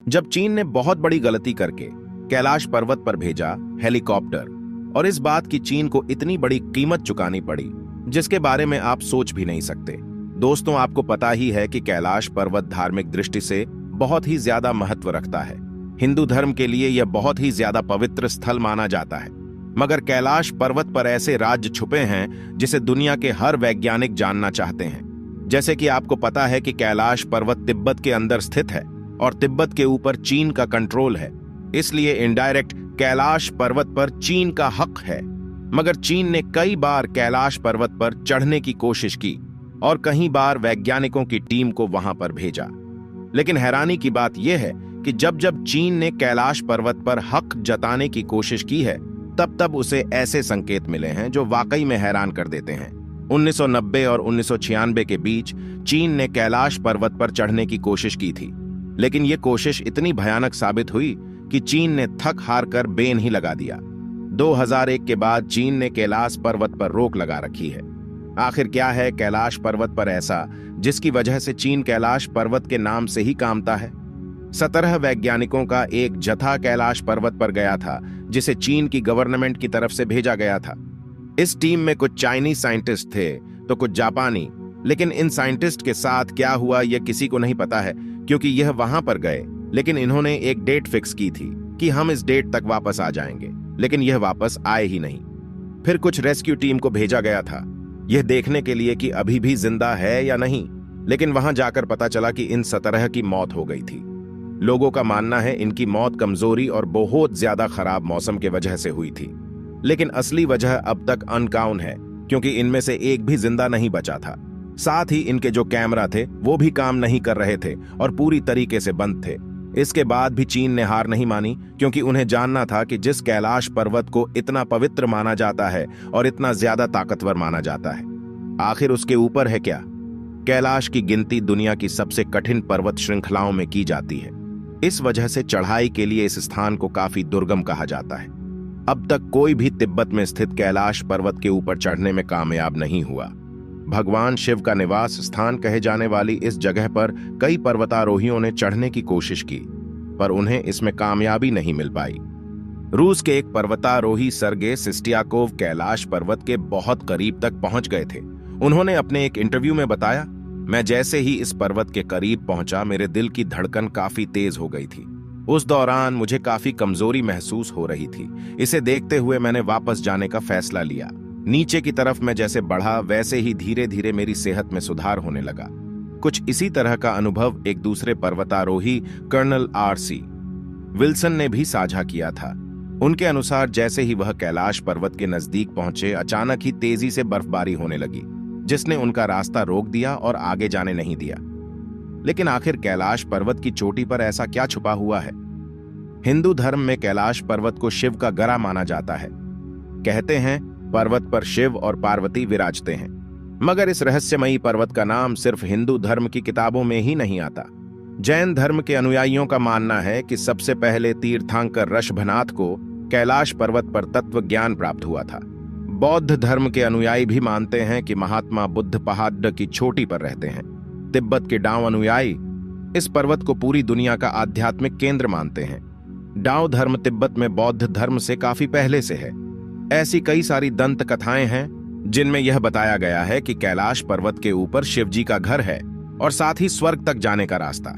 जब चीन ने बहुत बड़ी गलती करके कैलाश पर्वत पर भेजा हेलीकॉप्टर, और इस बात की चीन को इतनी बड़ी कीमत चुकानी पड़ी जिसके बारे में आप सोच भी नहीं सकते। दोस्तों, आपको पता ही है कि कैलाश पर्वत धार्मिक दृष्टि से बहुत ही ज्यादा महत्व रखता है। हिंदू धर्म के लिए यह बहुत ही ज्यादा पवित्र स्थल माना जाता है। मगर कैलाश पर्वत पर ऐसे राज्य छुपे हैं जिसे दुनिया के हर वैज्ञानिक जानना चाहते हैं। जैसे कि आपको पता है कि कैलाश पर्वत तिब्बत के अंदर स्थित है और तिब्बत के ऊपर चीन का कंट्रोल है, इसलिए इनडायरेक्ट कैलाश पर्वत पर चीन का हक है। मगर चीन ने कई बार कैलाश पर्वत पर चढ़ने की कोशिश की और कई बार वैज्ञानिकों की टीम को वहां पर भेजा। लेकिन हैरानी की बात यह है कि जब जब चीन ने कैलाश पर्वत पर हक जताने की कोशिश की है, तब तब उसे ऐसे संकेत मिले हैं जो वाकई में हैरान कर देते हैं। 1990 और 1996 के बीच चीन ने कैलाश पर्वत पर चढ़ने की कोशिश की थी, लेकिन यह कोशिश इतनी भयानक साबित हुई कि चीन ने थक हार कर बेन ही लगा दिया। 2001 के बाद चीन ने कैलाश पर्वत पर रोक लगा रखी है। आखिर क्या है कैलाश पर्वत पर ऐसा जिसकी वजह से चीन कैलाश पर्वत के नाम से ही कामता है? 17 वैज्ञानिकों का एक जत्था कैलाश पर्वत पर गया था, जिसे चीन की गवर्नमेंट की तरफ से भेजा गया था। इस टीम में कुछ चाइनीज साइंटिस्ट थे तो कुछ जापानी, लेकिन इन साइंटिस्ट के साथ क्या हुआ यह किसी को नहीं पता है, क्योंकि यह वहां पर गए लेकिन इन्होंने एक डेट फिक्स की थी कि हम इस डेट तक वापस आ जाएंगे, लेकिन यह वापस आए ही नहीं। फिर कुछ रेस्क्यू टीम को भेजा गया था यह देखने के लिए कि अभी भी जिंदा है या नहीं, लेकिन वहां जाकर पता चला कि इन 17 की मौत हो गई थी। लोगों का मानना है इनकी मौत कमजोरी और बहुत ज्यादा खराब मौसम के वजह से हुई थी, लेकिन असली वजह अब तक अनकाउन है, क्योंकि इनमें से एक भी जिंदा नहीं बचा था। साथ ही इनके जो कैमरा थे वो भी काम नहीं कर रहे थे और पूरी तरीके से बंद थे। इसके बाद भी चीन ने हार नहीं मानी, क्योंकि उन्हें जानना था कि जिस कैलाश पर्वत को इतना पवित्र माना जाता है और इतना ज्यादा ताकतवर माना जाता है, आखिर उसके ऊपर है क्या? कैलाश की गिनती दुनिया की सबसे कठिन पर्वत श्रृंखलाओं में की जाती है। इस वजह से चढ़ाई के लिए इस स्थान को काफी दुर्गम कहा जाता है। अब तक कोई भी तिब्बत में स्थित कैलाश पर्वत के ऊपर चढ़ने में कामयाब नहीं हुआ। भगवान शिव का निवास स्थान कहे जाने वाली इस जगह पर कई पर्वतारोहियों ने चढ़ने की कोशिश की, पर उन्हें इसमें कामयाबी नहीं मिल पाई। रूस के एक पर्वतारोही सर्गे सिस्टियाकोव कैलाश पर्वत के बहुत करीब तक पहुंच गए थे। उन्होंने अपने एक इंटरव्यू में बताया, मैं जैसे ही इस पर्वत के करीब पहुंचा, मेरे दिल की धड़कन काफी तेज हो गई थी। उस दौरान मुझे काफी कमजोरी महसूस हो रही थी। इसे देखते हुए मैंने वापस जाने का फैसला लिया। नीचे की तरफ मैं जैसे बढ़ा, वैसे ही धीरे धीरे मेरी सेहत में सुधार होने लगा। कुछ इसी तरह का अनुभव एक दूसरे पर्वतारोही कर्नल आर.सी. विल्सन ने भी साझा किया था। उनके अनुसार जैसे ही वह कैलाश पर्वत के नजदीक पहुंचे, अचानक ही तेजी से बर्फबारी होने लगी, जिसने उनका रास्ता रोक दिया और आगे जाने नहीं दिया। लेकिन आखिर कैलाश पर्वत की चोटी पर ऐसा क्या छुपा हुआ है? हिंदू धर्म में कैलाश पर्वत को शिव का गरा माना जाता है। कहते हैं पर्वत पर शिव और पार्वती विराजते हैं, मगर इस रहस्यमयी पर्वत का नाम सिर्फ हिंदू धर्म की किताबों में ही नहीं आता। जैन धर्म के अनुयायियों का मानना है कि सबसे पहले तीर्थंकर ऋषभनाथ को कैलाश पर्वत पर तत्व ज्ञान प्राप्त हुआ था। बौद्ध धर्म के अनुयायी भी मानते हैं कि महात्मा बुद्ध पहाड़ की चोटी पर रहते हैं। तिब्बत के डाउ अनुयायी इस पर्वत को पूरी दुनिया का आध्यात्मिक केंद्र मानते हैं। डाउ धर्म तिब्बत में बौद्ध धर्म से काफी पहले से है। ऐसी कई सारी दंत कथाएं हैं जिनमें यह बताया गया है कि कैलाश पर्वत के ऊपर शिवजी का घर है और साथ ही स्वर्ग तक जाने का रास्ता।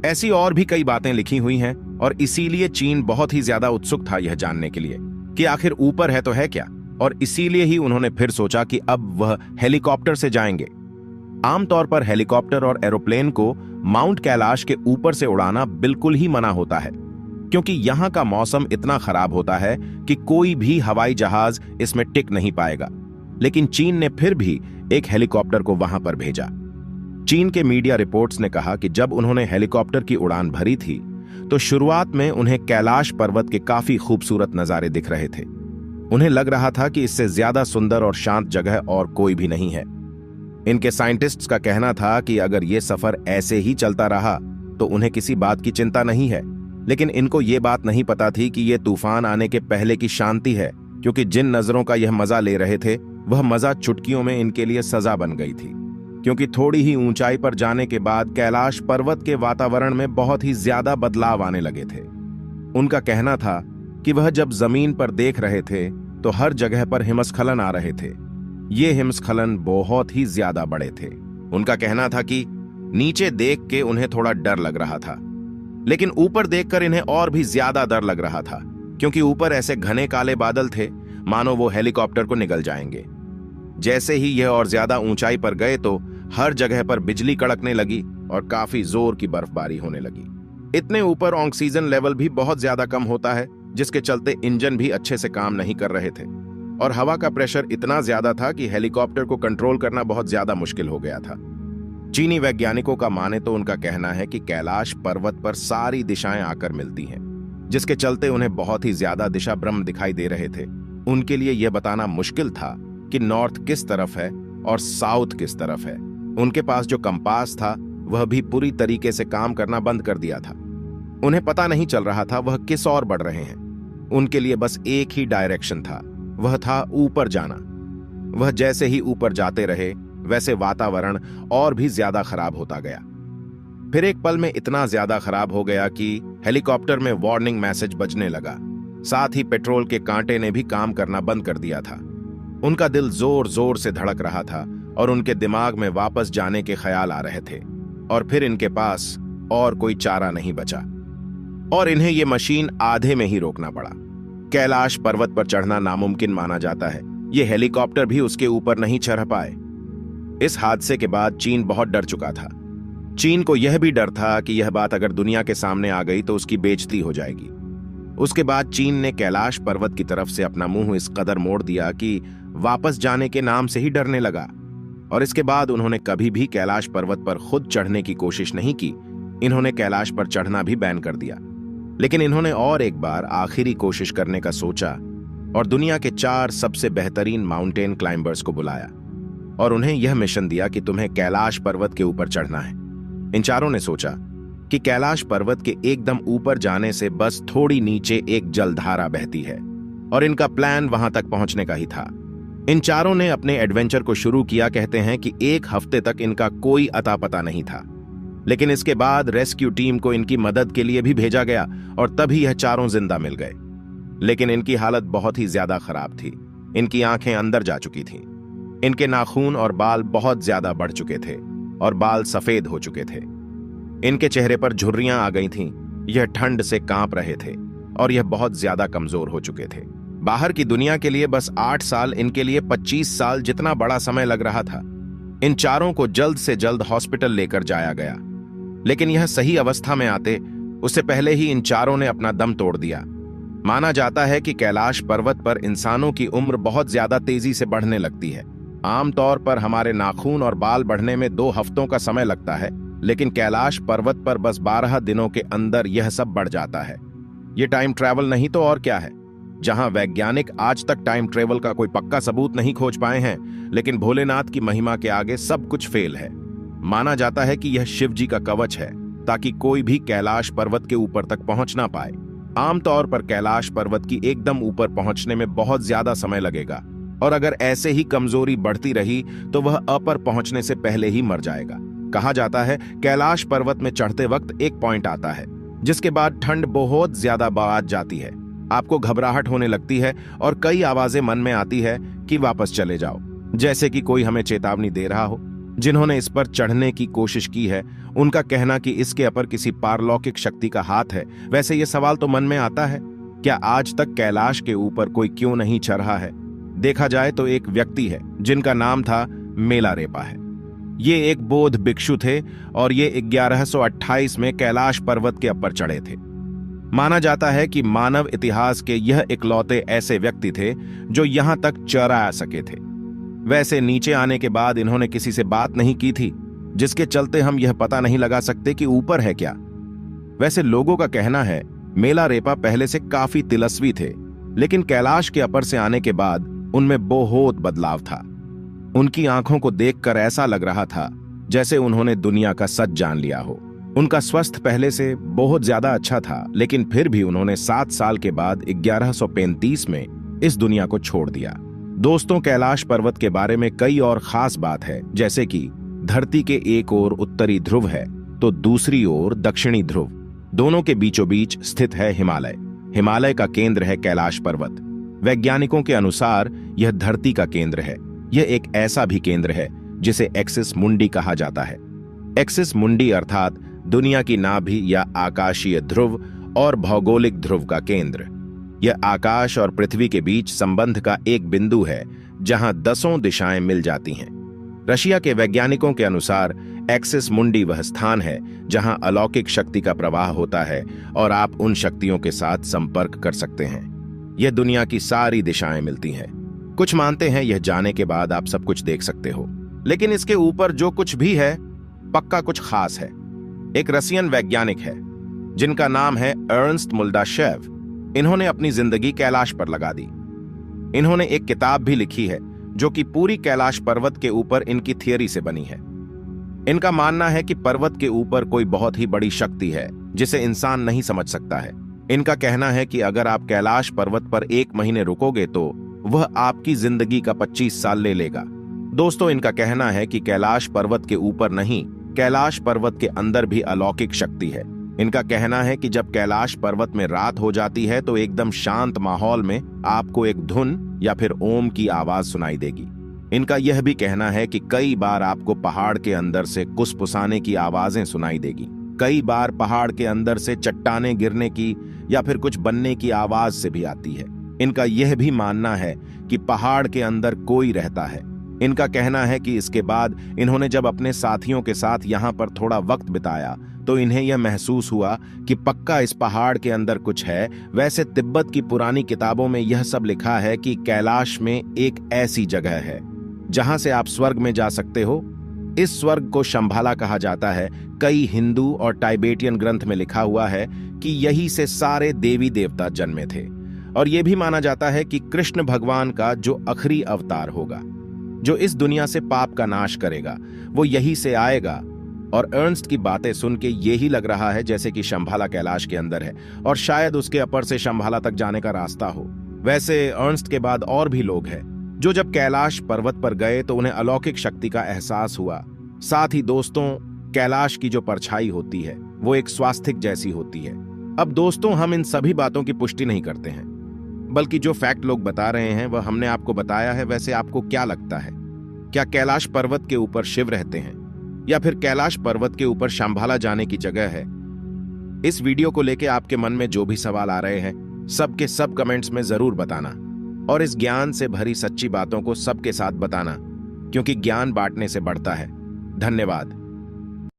ऐसी और भी कई बातें लिखी हुई हैं और इसीलिए चीन बहुत ही ज्यादा उत्सुक था यह जानने के लिए कि आखिर ऊपर है तो है क्या, और इसीलिए ही उन्होंने फिर सोचा कि अब वह हेलीकॉप्टर से जाएंगे। आमतौर पर हेलीकॉप्टर और एरोप्लेन को माउंट कैलाश के ऊपर से उड़ाना बिल्कुल ही मना होता है, क्योंकि यहां का मौसम इतना खराब होता है कि कोई भी हवाई जहाज इसमें टिक नहीं पाएगा। लेकिन चीन ने फिर भी एक हेलीकॉप्टर को वहां पर भेजा। चीन के मीडिया रिपोर्ट्स ने कहा कि जब उन्होंने हेलीकॉप्टर की उड़ान भरी थी तो शुरुआत में उन्हें कैलाश पर्वत के काफी खूबसूरत नजारे दिख रहे थे। उन्हें लग रहा था कि इससे ज्यादा सुंदर और शांत जगह और कोई भी नहीं है। इनके साइंटिस्ट्स का कहना था कि अगर यह सफर ऐसे ही चलता रहा तो उन्हें किसी बात की चिंता नहीं है, लेकिन इनको ये बात नहीं पता थी कि यह तूफान आने के पहले की शांति है, क्योंकि जिन नजरों का यह मजा ले रहे थे वह मजा चुटकियों में इनके लिए सजा बन गई थी। क्योंकि थोड़ी ही ऊंचाई पर जाने के बाद कैलाश पर्वत के वातावरण में बहुत ही ज्यादा बदलाव आने लगे थे। उनका कहना था कि वह जब जमीन पर देख रहे थे तो हर जगह पर हिमस्खलन आ रहे थे। ये हिमस्खलन बहुत ही ज्यादा बड़े थे। उनका कहना था कि नीचे देख के उन्हें थोड़ा डर लग रहा था, लेकिन ऊपर देखकर इन्हें और भी ज्यादा डर लग रहा था, क्योंकि ऊपर ऐसे घने काले बादल थे मानो वो हेलीकॉप्टर को निगल जाएंगे। जैसे ही यह और ज्यादा ऊंचाई पर गए तो हर जगह पर बिजली कड़कने लगी और काफी जोर की बर्फबारी होने लगी। इतने ऊपर ऑक्सीजन लेवल भी बहुत ज्यादा कम होता है, जिसके चलते इंजन भी अच्छे से काम नहीं कर रहे थे और हवा का प्रेशर इतना ज्यादा था कि हेलीकॉप्टर को कंट्रोल करना बहुत ज्यादा मुश्किल हो गया था। चीनी वैज्ञानिकों का माने तो उनका कहना है कि कैलाश पर्वत पर सारी दिशाएं आकर मिलती हैं, जिसके चलते उन्हें बहुत ही ज्यादा दिशा भ्रम दिखाई दे रहे थे। उनके लिए यह बताना मुश्किल था कि नॉर्थ किस तरफ है और साउथ किस तरफ है। उनके पास जो कंपास था वह भी पूरी तरीके से काम करना बंद कर दिया था। उन्हें पता नहीं चल रहा था वह किस ओर बढ़ रहे हैं। उनके लिए बस एक ही डायरेक्शन था, वह था ऊपर जाना। वह जैसे ही ऊपर जाते रहे वैसे वातावरण और भी ज्यादा खराब होता गया। फिर एक पल में इतना ज्यादा खराब हो गया कि हेलीकॉप्टर में वार्निंग मैसेज बजने लगा। साथ ही पेट्रोल के कांटे ने भी काम करना बंद कर दिया था। उनका दिल जोर जोर से धड़क रहा था और उनके दिमाग में वापस जाने के ख्याल आ रहे थे। और फिर इनके पास और कोई चारा नहीं बचा और इन्हें यह मशीन आधे में ही रोकना पड़ा। कैलाश पर्वत पर चढ़ना नामुमकिन माना जाता है। यह हेलीकॉप्टर भी उसके ऊपर नहीं चढ़ पाए। इस हादसे के बाद चीन बहुत डर चुका था। चीन को यह भी डर था कि यह बात अगर दुनिया के सामने आ गई तो उसकी बेइज्जती हो जाएगी। उसके बाद चीन ने कैलाश पर्वत की तरफ से अपना मुंह इस कदर मोड़ दिया कि वापस जाने के नाम से ही डरने लगा। और इसके बाद उन्होंने कभी भी कैलाश पर्वत पर खुद चढ़ने की कोशिश नहीं की। इन्होंने कैलाश पर चढ़ना भी बैन कर दिया। लेकिन इन्होंने और एक बार आखिरी कोशिश करने का सोचा और दुनिया के 4 सबसे बेहतरीन माउंटेन क्लाइंबर्स को बुलाया और उन्हें यह मिशन दिया कि तुम्हें कैलाश पर्वत के ऊपर चढ़ना है। इन चारों ने सोचा कि कैलाश पर्वत के एकदम ऊपर जाने से बस थोड़ी नीचे एक जलधारा बहती है और इनका प्लान वहां तक पहुंचने का ही था। इन चारों ने अपने एडवेंचर को शुरू किया। कहते हैं कि 1 हफ्ते तक इनका कोई अता पता नहीं था, लेकिन इसके बाद रेस्क्यू टीम को इनकी मदद के लिए भी भेजा गया और तभी यह चारों जिंदा मिल गए। लेकिन इनकी हालत बहुत ही ज्यादा खराब थी। इनकी आंखें अंदर जा चुकी थीं। इनके नाखून और बाल बहुत ज्यादा बढ़ चुके थे और बाल सफेद हो चुके थे। इनके चेहरे पर झुर्रियां आ गई थीं। यह ठंड से कांप रहे थे और यह बहुत ज्यादा कमजोर हो चुके थे। बाहर की दुनिया के लिए बस 8 साल, इनके लिए 25 साल जितना बड़ा समय लग रहा था। इन चारों को जल्द से जल्द हॉस्पिटल लेकर जाया गया, लेकिन यह सही अवस्था में आते उससे पहले ही इन चारों ने अपना दम तोड़ दिया। माना जाता है कि कैलाश पर्वत पर इंसानों की उम्र बहुत ज्यादा तेजी से बढ़ने लगती है। आमतौर पर हमारे नाखून और बाल बढ़ने में 2 हफ्तों का समय लगता है, लेकिन कैलाश पर्वत पर बस 12 दिनों के अंदर यह सब बढ़ जाता है। यह टाइम ट्रैवल नहीं तो और क्या है। जहां वैज्ञानिक आज तक टाइम ट्रैवल का कोई पक्का सबूत नहीं खोज पाए हैं, लेकिन भोलेनाथ की महिमा के आगे सब कुछ फेल है। माना जाता है कि यह शिव जी का कवच है ताकि कोई भी कैलाश पर्वत के ऊपर तक पहुंच ना पाए। आमतौर पर कैलाश पर्वत की एकदम ऊपर पहुंचने में बहुत ज्यादा समय लगेगा और अगर ऐसे ही कमजोरी बढ़ती रही तो वह अपर पहुंचने से पहले ही मर जाएगा। कहा जाता है कैलाश पर्वत में चढ़ते वक्त एक पॉइंट आता है जिसके बाद ठंड बहुत ज्यादा बढ़ जाती है। आपको घबराहट होने लगती है और कई आवाजें मन में आती है कि वापस चले जाओ, जैसे कि कोई हमें चेतावनी दे रहा हो। जिन्होंने इस पर चढ़ने की कोशिश की है उनका कहना कि इसके ऊपर किसी पारलौकिक शक्ति का हाथ है। वैसे ये सवाल तो मन में आता है, क्या आज तक कैलाश के ऊपर कोई क्यों नहीं चढ़ा है? देखा जाए तो एक व्यक्ति है जिनका नाम था मेलारेपा है। ये एक बौद्ध भिक्षु थे और ये 1128 में कैलाश पर्वत के ऊपर चढ़े थे। माना जाता है कि मानव इतिहास के यह इकलौते ऐसे व्यक्ति थे जो यहां तक चढ़ आ सके थे। वैसे नीचे आने के बाद इन्होंने किसी से बात नहीं की थी, जिसके चलते हम यह पता नहीं लगा सकते कि ऊपर है क्या। वैसे लोगों का कहना है मेलारेपा पहले से काफी तिलस्वी थे, लेकिन कैलाश के ऊपर से आने के बाद उनमें बहुत बदलाव था। उनकी आंखों को देखकर ऐसा लग रहा था जैसे उन्होंने दुनिया का सच जान लिया हो। उनका स्वास्थ्य पहले से बहुत ज्यादा अच्छा था, लेकिन फिर भी उन्होंने 7 साल के बाद 1135 में इस दुनिया को छोड़ दिया। दोस्तों, कैलाश पर्वत के बारे में कई और खास बात है, जैसे कि धरती के एक ओर उत्तरी ध्रुव है तो दूसरी ओर दक्षिणी ध्रुव। दोनों के बीचों बीच स्थित है हिमालय। हिमालय का केंद्र है कैलाश पर्वत। वैज्ञानिकों के अनुसार यह धरती का केंद्र है। यह एक ऐसा भी केंद्र है जिसे एक्सिस मुंडी कहा जाता है। एक्सिस मुंडी अर्थात दुनिया की नाभि या आकाशीय ध्रुव और भौगोलिक ध्रुव का केंद्र। यह आकाश और पृथ्वी के बीच संबंध का एक बिंदु है जहां 10 दिशाएं मिल जाती हैं। रशिया के वैज्ञानिकों के अनुसार एक्सिस मुंडी वह स्थान है जहां अलौकिक शक्ति का प्रवाह होता है और आप उन शक्तियों के साथ संपर्क कर सकते हैं। यह दुनिया की सारी दिशाएं मिलती हैं। कुछ मानते हैं यह जाने के बाद आप सब कुछ देख सकते हो, लेकिन इसके ऊपर जो कुछ भी है पक्का कुछ खास है। एक रसियन वैज्ञानिक है जिनका नाम है अर्नस्ट मुल्डाशेव। इन्होंने अपनी जिंदगी कैलाश पर लगा दी। इन्होंने एक किताब भी लिखी है जो कि पूरी कैलाश पर्वत के ऊपर इनकी थियरी से बनी है। इनका मानना है कि पर्वत के ऊपर कोई बहुत ही बड़ी शक्ति है जिसे इंसान नहीं समझ सकता है। इनका कहना है कि अगर आप कैलाश पर्वत पर 1 महीने रुकोगे तो वह आपकी जिंदगी का 25 साल ले लेगा। दोस्तों, इनका कहना है कि कैलाश पर्वत के ऊपर नहीं, कैलाश पर्वत के अंदर भी अलौकिक शक्ति है। इनका कहना है कि जब कैलाश पर्वत में रात हो जाती है तो एकदम शांत माहौल में आपको एक धुन या फिर ओम की आवाज सुनाई देगी। इनका यह भी कहना है कि कई बार आपको पहाड़ के अंदर से कुसपुसाने की आवाजें सुनाई देगी। कई बार पहाड़ के अंदर से चट्टानें गिरने की या फिर कुछ बनने की आवाज से भी आती है। इनका यह भी मानना है कि पहाड़ के अंदर कोई रहता है। इनका कहना है कि इसके बाद इन्होंने जब अपने साथियों के साथ यहाँ पर थोड़ा वक्त बिताया तो इन्हें यह महसूस हुआ कि पक्का इस पहाड़ के अंदर कुछ है। वैसे तिब्बत की पुरानी किताबों में यह सब लिखा है कि कैलाश में एक ऐसी जगह है जहां से आप स्वर्ग में जा सकते हो। इस स्वर्ग को शंभाला कहा जाता है। कई हिंदू और टाइबेटियन ग्रंथ में लिखा हुआ है कि यही से सारे देवी देवता जन्मे थे। और यह भी माना जाता है कि कृष्ण भगवान का जो आखिरी अवतार होगा, जो इस दुनिया से पाप का नाश करेगा, वो यही से आएगा। और अर्नस्ट की बातें सुन के यही लग रहा है जैसे कि शंभाला कैलाश के अंदर है और शायद उसके अपर से शंभाला तक जाने का रास्ता हो। वैसे अर्नस्ट के बाद और भी लोग हैं जो जब कैलाश पर्वत पर गए तो उन्हें अलौकिक शक्ति का एहसास हुआ। साथ ही दोस्तों, कैलाश की जो परछाई होती है वो एक स्वास्तिक जैसी होती है। अब दोस्तों, हम इन सभी बातों की पुष्टि नहीं करते हैं, बल्कि जो फैक्ट लोग बता रहे हैं वह हमने आपको बताया है। वैसे आपको क्या लगता है, क्या कैलाश पर्वत के ऊपर शिव रहते हैं या फिर कैलाश पर्वत के ऊपर शंभाला जाने की जगह है? इस वीडियो को लेके आपके मन में जो भी सवाल आ रहे हैं सब के सब कमेंट्स में जरूर बताना और इस ज्ञान से भरी सच्ची बातों को सबके साथ बताना, क्योंकि ज्ञान बांटने से बढ़ता है। धन्यवाद।